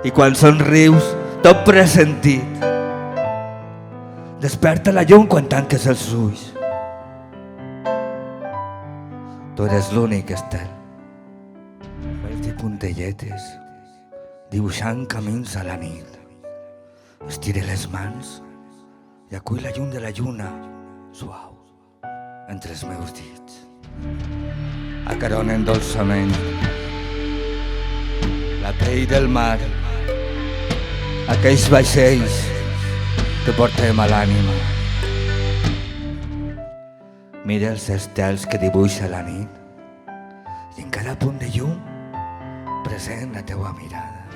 i quan somrius, tot pressentit. Desperta la llum quan tanques els ulls. Tu eres l'únic estel. Fes de puntelletes, dibuixant camins a la nit. Estire les mans i acull la llum de la lluna, suau, entre els meus dits. Acaronen dolçament la pell del mar, aquells vaixells que portem a l'ànima. Mira els estels que dibuixa la nit i en cada punt de llum present la teua mirada.